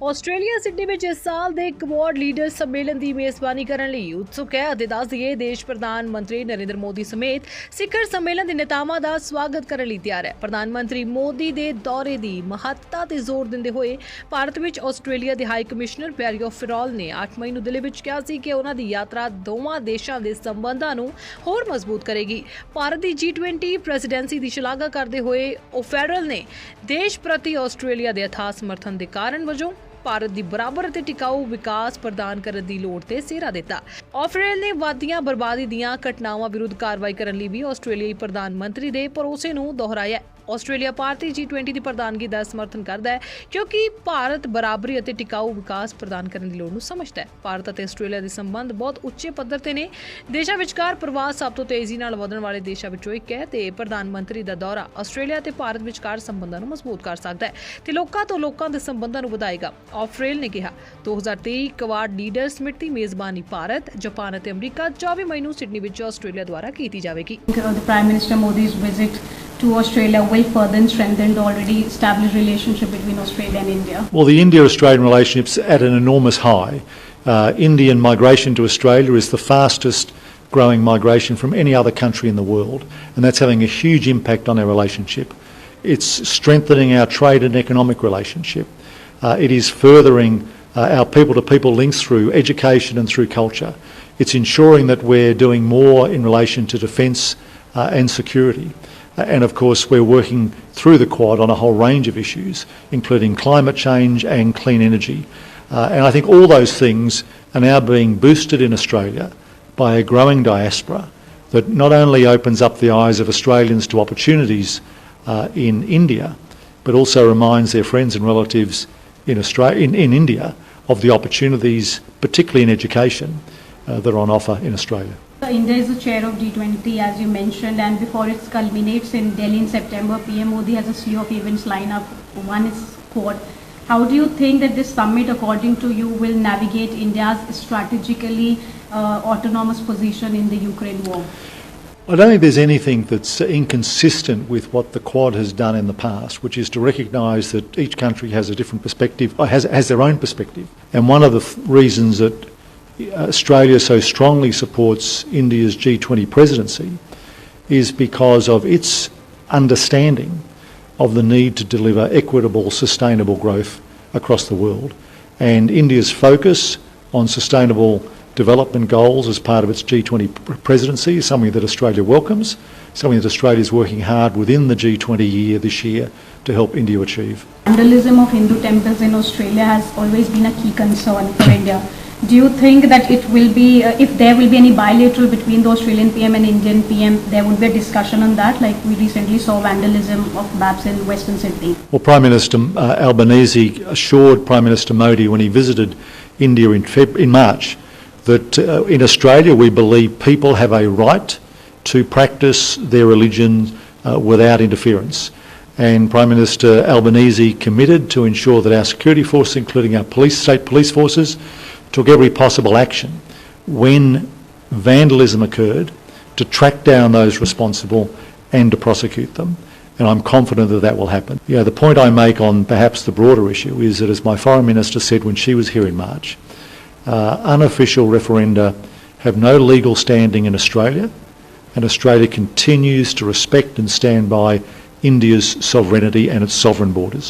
Australia Sydney ਵਿੱਚ ਇਸ ਸਾਲ ਦੇ ਕੁਆਡ ਲੀਡਰ ਸੰਮੇਲਨ ਦੀ ਮੇਜ਼ਬਾਨੀ ਕਰਨ ਲਈ ਉਤਸੁਕ ਹੈ ਅਤੇ ਦੱਸ ਦਈਏ ਦੇਸ਼ ਪ੍ਰਧਾਨ ਮੰਤਰੀ ਨਰਿੰਦਰ ਮੋਦੀ ਸਮੇਤ ਸਿਖਰ ਸੰਮੇਲਨ ਦੇ ਨੇਤਾਵਾਂ ਦਾ ਸਵਾਗਤ ਕਰਨ ਲਈ ਤਿਆਰ ਹੈ। ਪ੍ਰਧਾਨ ਮੰਤਰੀ ਮੋਦੀ ਦੇ ਦੌਰੇ ਦੀ ਮਹੱਤਤਾ ਤੇ ਜ਼ੋਰ ਦਿੰਦੇ ਹੋਏ ਭਾਰਤ ਵਿੱਚ ਆਸਟ੍ਰੇਲੀਆ ਦੇ ਹਾਈ ਕਮਿਸ਼ਨਰ ਬੈਰੀਓ ਫਿਰੋਲ ਨੇ 8 ਮਈ ਨੂੰ ਦਿੱਲੀ ਵਿੱਚ ਕਿਹਾ ਸੀ ਕਿ ਉਹਨਾਂ ਦੀ ਯਾਤਰਾ ਦੋਵਾਂ ਦੇਸ਼ਾਂ ਦੇ ਸੰਬੰਧਾਂ ਨੂੰ ਹੋਰ ਮਜ਼ਬੂਤ ਕਰੇਗੀ। ਭਾਰਤ ਦੀ G20 ਪ੍ਰੈਜ਼ੀਡੈਂਸੀ ਦੀ ਸ਼ਲਾਘਾ ਕਰਦੇ ਹੋਏ ਫਿਰੋਲ ਨੇ ਦੇਸ਼ ਪ੍ਰਤੀ ਆਸਟ੍ਰੇਲੀਆ ਦੇ ਅਥਾਹ ਸਮਰਥਨ ਦੇ ਕਾਰਨ ਵਜੋਂ ਭਾਰਤ ਦੀ ਬਰਾਬਰ ਅਤੇ ਟਿਕਾਊ ਵਿਕਾਸ ਪ੍ਰਦਾਨ ਕਰਨ ਦੀ ਲੋੜ ਤੇ ਸਿਹਰਾ ਦਿੱਤਾ। ਫਿਰੋਲ ਨੇ ਵਾਦੀਆਂ ਬਰਬਾਦੀ ਦੀਆਂ ਘਟਨਾਵਾਂ ਵਿਰੁੱਧ ਕਾਰਵਾਈ ਕਰਨ ਲਈ ਵੀ ਆਸਟ੍ਰੇਲੀਆਈ ਪ੍ਰਧਾਨ ਮੰਤਰੀ ਦੇ ਭਰੋਸੇ ਨੂੰ ਦੁਹਰਾਇਆ। ਆਸਟ੍ਰੇਲੀਆ ਭਾਰਤੀ G20 ਦੀ ਪ੍ਰਧਾਨਗੀ ਦਾ ਸਮਰਥਨ ਕਰਦਾ ਹੈ ਕਿਉਂਕਿ ਭਾਰਤ ਬਰਾਬਰੀ ਅਤੇ ਟਿਕਾਊ ਵਿਕਾਸ ਪ੍ਰਦਾਨ ਕਰਨ ਦੀ ਲੋੜ ਨੂੰ ਸਮਝਦਾ ਹੈ। ਭਾਰਤ ਅਤੇ ਆਸਟ੍ਰੇਲੀਆ ਦੇ ਸੰਬੰਧ ਬਹੁਤ ਉੱਚੇ ਪੱਧਰ ਤੇ ਨੇ। ਦੇਸ਼ਾਂ ਵਿਚਕਾਰ ਪ੍ਰਵਾਸ ਸਭ ਤੋਂ ਤੇਜ਼ੀ ਨਾਲ ਵਧਣ ਵਾਲੇ ਦੇਸ਼ਾਂ ਵਿੱਚੋਂ ਇੱਕ ਹੈ ਤੇ ਪ੍ਰਧਾਨ ਮੰਤਰੀ ਦਾ ਦੌਰਾ ਆਸਟ੍ਰੇਲੀਆ ਤੇ ਭਾਰਤ ਵਿਚਕਾਰ ਸੰਬੰਧਾਂ ਨੂੰ ਮਜ਼ਬੂਤ ਕਰ ਸਕਦਾ ਹੈ ਤੇ ਲੋਕਾਂ ਤੋਂ ਲੋਕਾਂ ਦੇ ਸੰਬੰਧਾਂ ਨੂੰ ਵਧਾਏਗਾ। ਫਿਰੋਲ ਨੇ ਕਿਹਾ 2023 ਕੁਆਡ ਲੀਡਰ ਸਮਿਟ ਦੀ ਮੇਜ਼ਬਾਨੀ ਭਾਰਤ, ਜਾਪਾਨ ਅਤੇ ਅਮਰੀਕਾ 24 ਮਈ ਨੂੰ ਸਿਡਨੀ ਵਿੱਚ ਆਸਟ੍ਰੇਲੀਆ ਦੁਆਰਾ ਕੀਤੀ ਜਾਵੇਗੀ। Prime Minister Modi's visit to Australia will further strengthen the already established relationship between Australia and India? Well, the India-Australian relationship's at an enormous high. Indian migration to Australia is the fastest growing migration from any other country in the world, and that's having a huge impact on our relationship. It's strengthening our trade and economic relationship. It is furthering our people-to-people links through education and through culture. It's ensuring that we're doing more in relation to defence and security. And of course we're working through the Quad on a whole range of issues, including climate change and clean energy. And I think all those things are now being boosted in Australia by a growing diaspora that not only opens up the eyes of Australians to opportunities in India, but also reminds their friends and relatives in India of the opportunities, particularly in education, that are on offer in Australia. India is the chair of G20, as you mentioned, and before it culminates in Delhi in September, PM Modi has a slew of events lined up. One is Quad. How do you think that this summit, according to you, will navigate India's strategically autonomous position in the Ukraine war? I don't think there's anything that's inconsistent with what the Quad has done in the past, which is to recognise that each country has a different perspective, or has their own perspective. And one of the reasons that Australia so strongly supports India's G20 presidency is because of its understanding of the need to deliver equitable, sustainable growth across the world. And India's focus on sustainable development goals as part of its G20 presidency is something that Australia welcomes, something that Australia is working hard within the G20 year this year to help India achieve. Vandalism of Hindu temples in Australia has always been a key concern for India. Do you think that it will be, if there will be any bilateral between the Australian PM and Indian PM, there would be a discussion on that, like we recently saw vandalism of BAPs in Western Sydney? Well, Prime Minister Albanese assured Prime Minister Modi when he visited India in March that in Australia we believe people have a right to practice their religion without interference. And Prime Minister Albanese committed to ensure that our security forces, including our state police forces, took every possible action when vandalism occurred to track down those responsible and to prosecute them. And I'm confident that that will happen. The point I make on perhaps the broader issue is that, as my Foreign Minister said when she was here in March, unofficial referenda have no legal standing in Australia, and Australia continues to respect and stand by India's sovereignty and its sovereign borders.